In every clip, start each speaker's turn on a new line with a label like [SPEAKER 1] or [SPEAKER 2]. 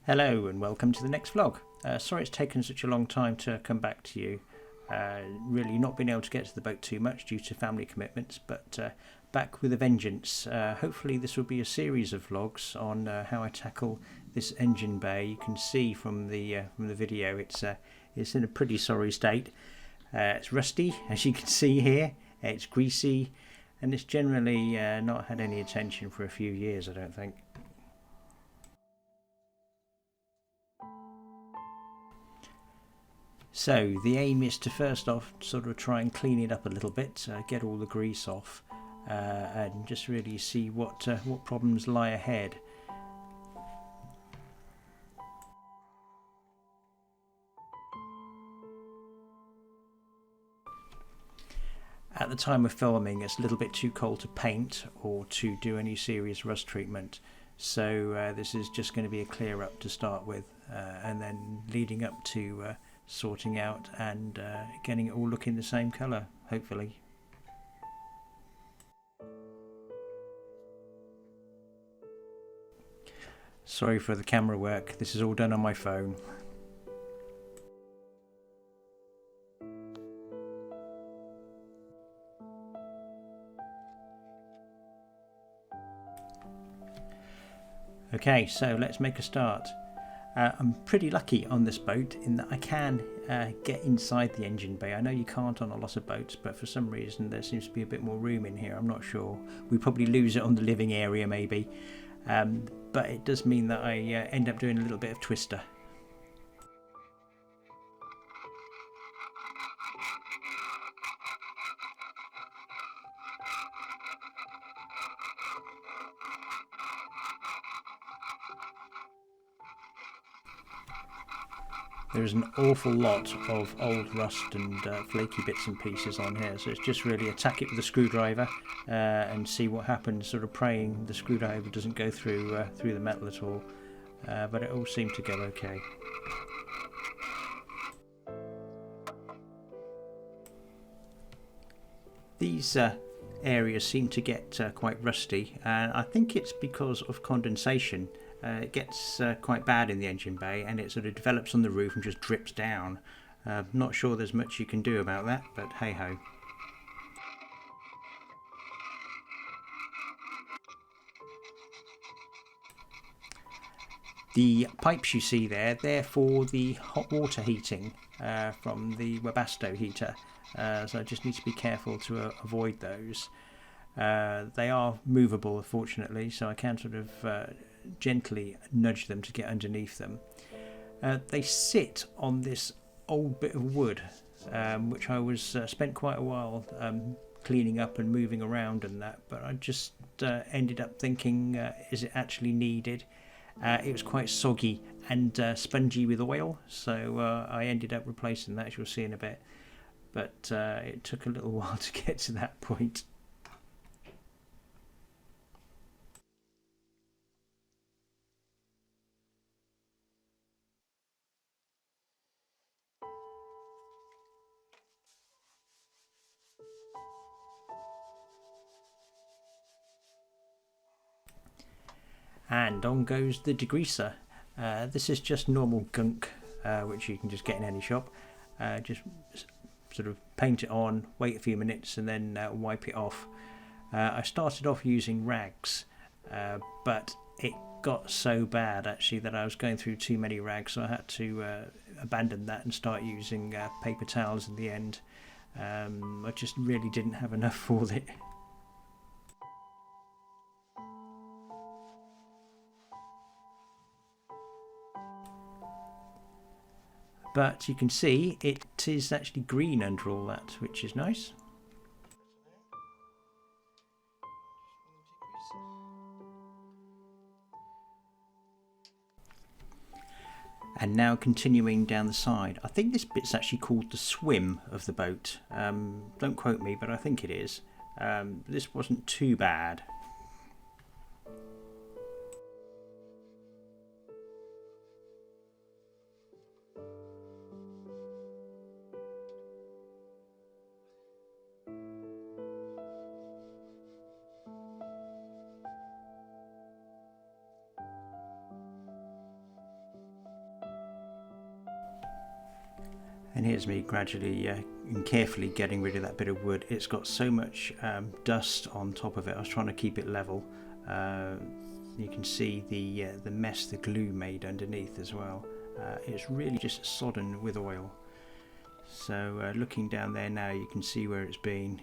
[SPEAKER 1] Hello and welcome to the next vlog. Sorry it's taken such a long time to come back to you. Really not been able to get to the boat too much due to family commitments, but back with a vengeance. Hopefully this will be a series of vlogs on how I tackle this engine bay. You can see from the video it's in a pretty sorry state. It's rusty, as you can see here. It's greasy, and it's generally not had any attention for a few years, I don't think. So the aim is to first off sort of try and clean it up a little bit, get all the grease off, and just really see what problems lie ahead. At the time of filming, it's a little bit too cold to paint or to do any serious rust treatment, so this is just going to be a clear up to start with, and then leading up to sorting out and getting it all looking the same colour, hopefully. Sorry for the camera work, this is all done on my phone. Okay, so let's make a start. I'm pretty lucky on this boat in that I can get inside the engine bay. I know you can't on a lot of boats, but for some reason there seems to be a bit more room in here. I'm not sure. We probably lose it on the living area maybe, but it does mean that I end up doing a little bit of twister. There's an awful lot of old rust and flaky bits and pieces on here, so it's just really attack it with a screwdriver and see what happens, sort of praying the screwdriver doesn't go through the metal at all, but it all seemed to go okay. These areas seem to get quite rusty, and I think it's because of condensation. It gets quite bad in the engine bay and it sort of develops on the roof and just drips down. Not sure there's much you can do about that, but hey ho. The pipes you see there, they're for the hot water heating from the Webasto heater, so I just need to be careful to avoid those. They are movable, fortunately, so I can sort of gently nudge them to get underneath them. They sit on this old bit of wood, which I was spent quite a while cleaning up and moving around and that, but I just ended up thinking, is it actually needed? It was quite soggy and spongy with oil, so I ended up replacing that, as you'll see in a bit, but it took a little while to get to that point. And on goes the degreaser. This is just normal gunk, which you can just get in any shop. Just sort of paint it on, wait a few minutes and then wipe it off. I started off using rags, but it got so bad actually that I was going through too many rags, so I had to abandon that and start using paper towels in the end. I just really didn't have enough for it. But you can see it is actually green under all that, which is nice. And now continuing down the side. I think this bit's actually called the swim of the boat. Don't quote me, but I think it is. This wasn't too bad. And here's me gradually and carefully getting rid of that bit of wood. It's got so much dust on top of it. I was trying to keep it level. You can see the mess the glue made underneath as well. It's really just sodden with oil. So looking down there now, you can see where it's been.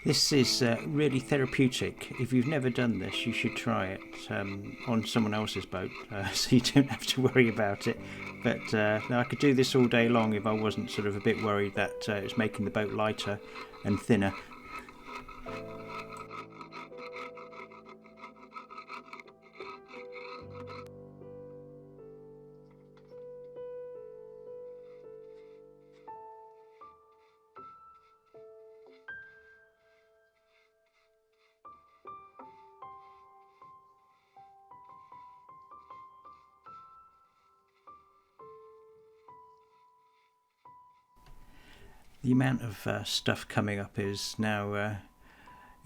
[SPEAKER 1] This is really therapeutic. If you've never done this, you should try it on someone else's boat, so you don't have to worry about it. But I could do this all day long if I wasn't sort of a bit worried that it's making the boat lighter and thinner. The amount of stuff coming up is now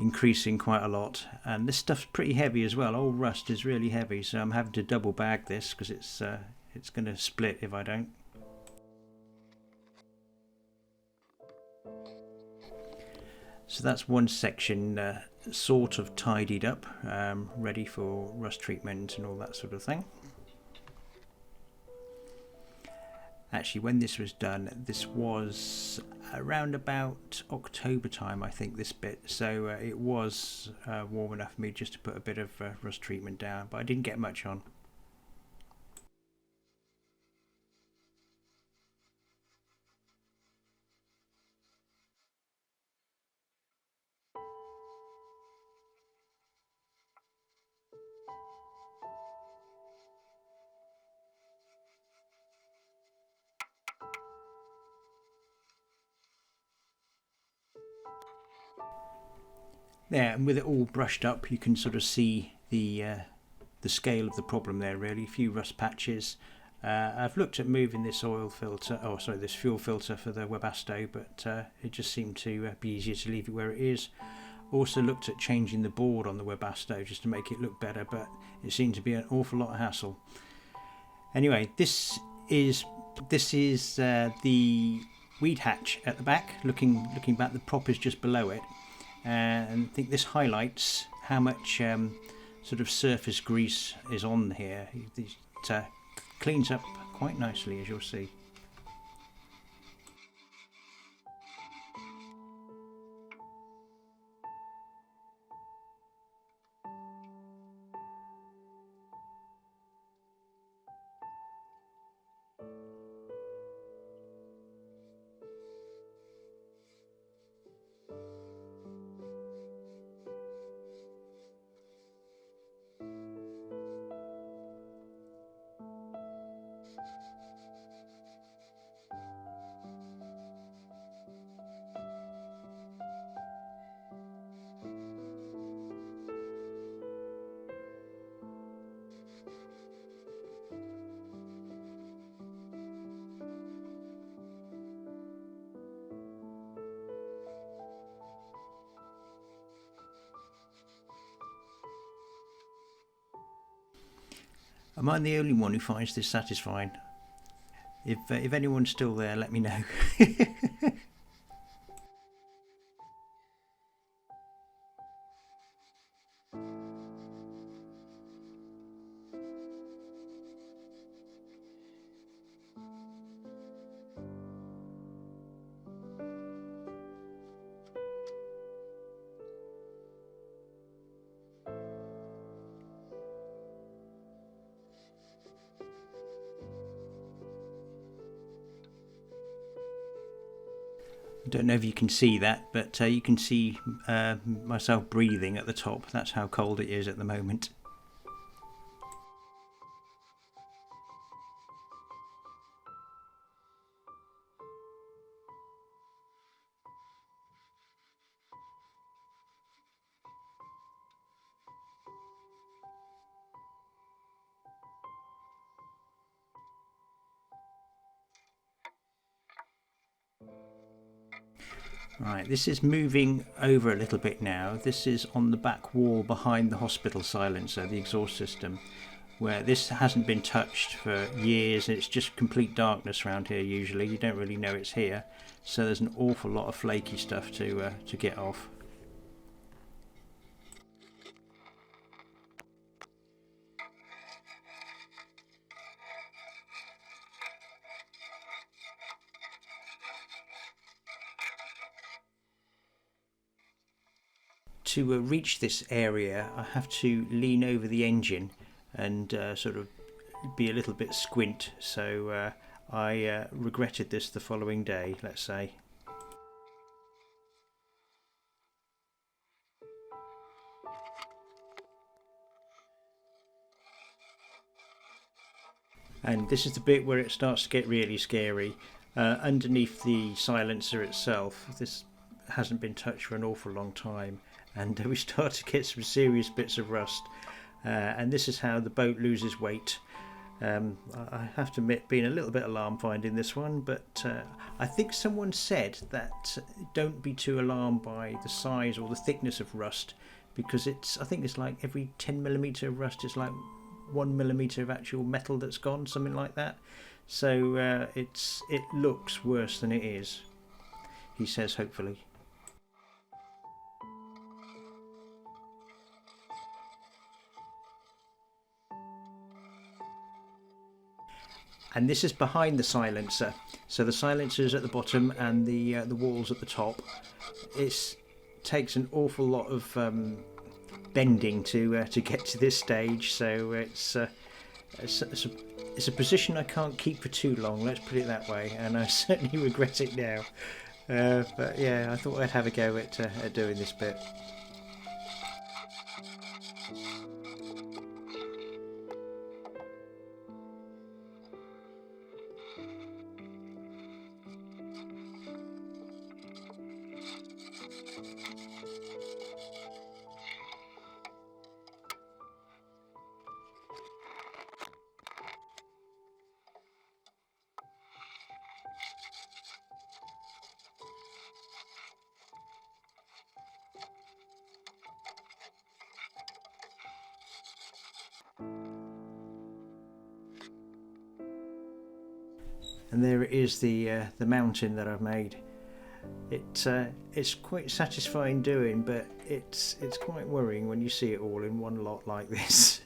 [SPEAKER 1] increasing quite a lot, and this stuff's pretty heavy as well. Old rust is really heavy, so I'm having to double bag this because it's going to split if I don't. So that's one section sort of tidied up, ready for rust treatment and all that sort of thing. Actually, when this was done, this was around about October time, I think, this bit. So it was warm enough for me just to put a bit of rust treatment down, but I didn't get much on. There, and with it all brushed up, you can sort of see the scale of the problem there. Really, a few rust patches. I've looked at moving this oil filter, this fuel filter for the Webasto, but it just seemed to be easier to leave it where it is. Also looked at changing the board on the Webasto just to make it look better, but it seemed to be an awful lot of hassle. Anyway, this is the weed hatch at the back. Looking back, the prop is just below it, and I think this highlights how much sort of surface grease is on here. It cleans up quite nicely, as you'll see. Am I the only one who finds this satisfying? If anyone's still there, let me know. I don't know if you can see that, but you can see myself breathing at the top. That's how cold it is at the moment. Right, this is moving over a little bit now. This is on the back wall behind the hospital silencer, the exhaust system, where this hasn't been touched for years. It's just complete darkness around here usually. You don't really know it's here. So there's an awful lot of flaky stuff to get off. To reach this area, I have to lean over the engine and sort of be a little bit squint. So I regretted this the following day, let's say. And this is the bit where it starts to get really scary. Underneath the silencer itself, this hasn't been touched for an awful long time, and we start to get some serious bits of rust. And this is how the boat loses weight. I have to admit, being a little bit alarmed finding this one, but I think someone said that don't be too alarmed by the size or the thickness of rust, because I think it's like every 10mm of rust, it's like 1mm of actual metal that's gone, something like that. So it looks worse than it is, he says, hopefully. And this is behind the silencer, so the silencer is at the bottom and the walls at the top. It takes an awful lot of bending to get to this stage, so it's a position I can't keep for too long, let's put it that way, and I certainly regret it now. But yeah, I thought I'd have a go at doing this bit. And there it is, the mountain that I've made. It's quite satisfying doing, but it's quite worrying when you see it all in one lot like this.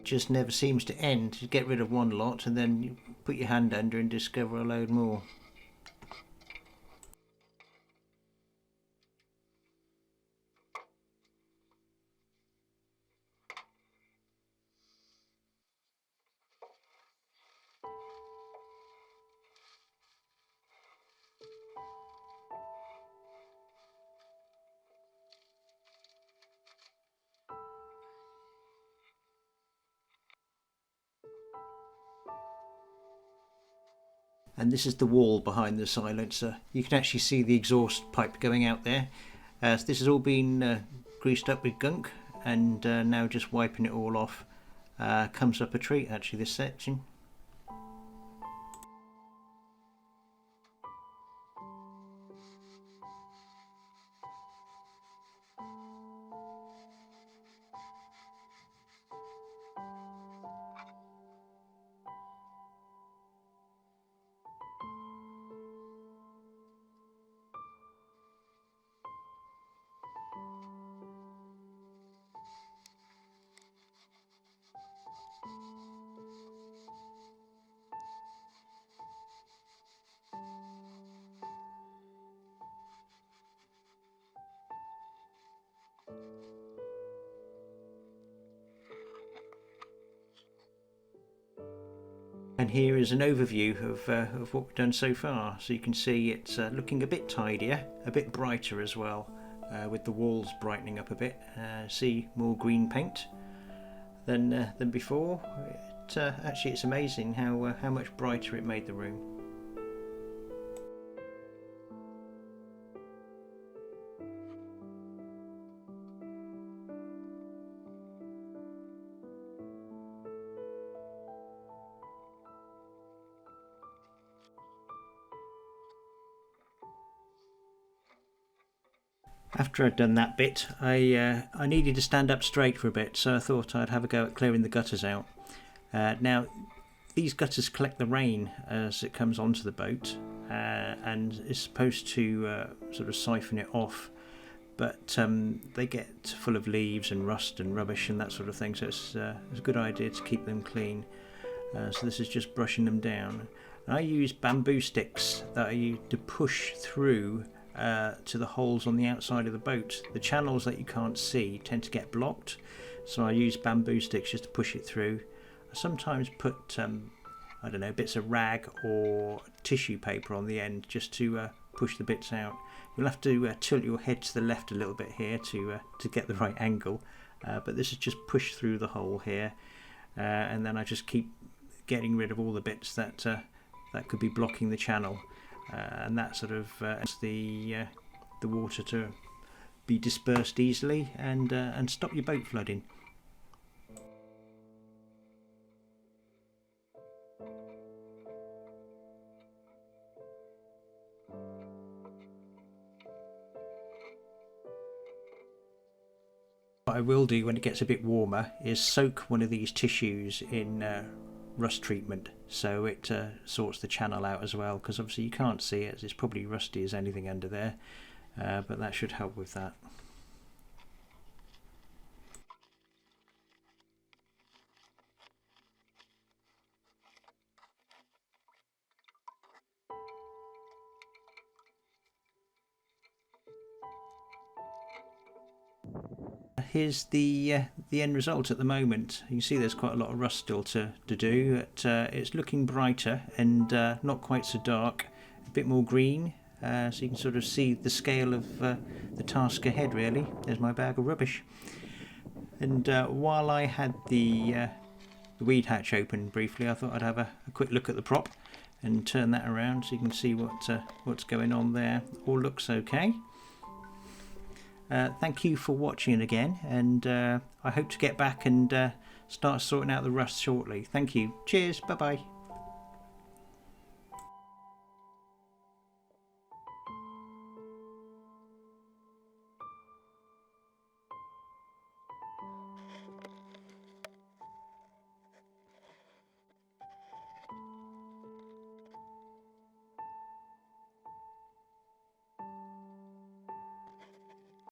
[SPEAKER 1] Just never seems to end. You get rid of one lot and then you put your hand under and discover a load more. And this is the wall behind the silencer. You can actually see the exhaust pipe going out there. So this has all been greased up with gunk, and now just wiping it all off comes up a treat, actually, this section. And here is an overview of what we've done so far. So you can see it's looking a bit tidier, a bit brighter as well, with the walls brightening up a bit. See more green paint than before. Actually, it's amazing how much brighter it made the room. After I'd done that bit, I needed to stand up straight for a bit, so I thought I'd have a go at clearing the gutters out. Now, these gutters collect the rain as it comes onto the boat, and is supposed to sort of siphon it off, but they get full of leaves and rust and rubbish and that sort of thing, so it's a good idea to keep them clean. So this is just brushing them down. And I use bamboo sticks that I use to push through to the holes on the outside of the boat. The channels that you can't see tend to get blocked, so I use bamboo sticks just to push it through. I sometimes put I don't know, bits of rag or tissue paper on the end just to push the bits out. You'll have to tilt your head to the left a little bit here to get the right angle, but this is just push through the hole here, and then I just keep getting rid of all the bits that could be blocking the channel. And that sort of the water to be dispersed easily and stop your boat flooding. What I will do when it gets a bit warmer is soak one of these tissues in rust treatment, so it sorts the channel out as well, because obviously you can't see it, it's probably rusty as anything under there, but that should help with that. Here's the end result at the moment. You can see there's quite a lot of rust still to do. It's looking brighter and not quite so dark, a bit more green, so you can sort of see the scale of the task ahead really. There's my bag of rubbish. And while I had the weed hatch open briefly, I thought I'd have a quick look at the prop and turn that around so you can see what's going on there. All looks okay. Thank you for watching again, and I hope to get back and start sorting out the rust shortly. Thank you. Cheers. Bye bye.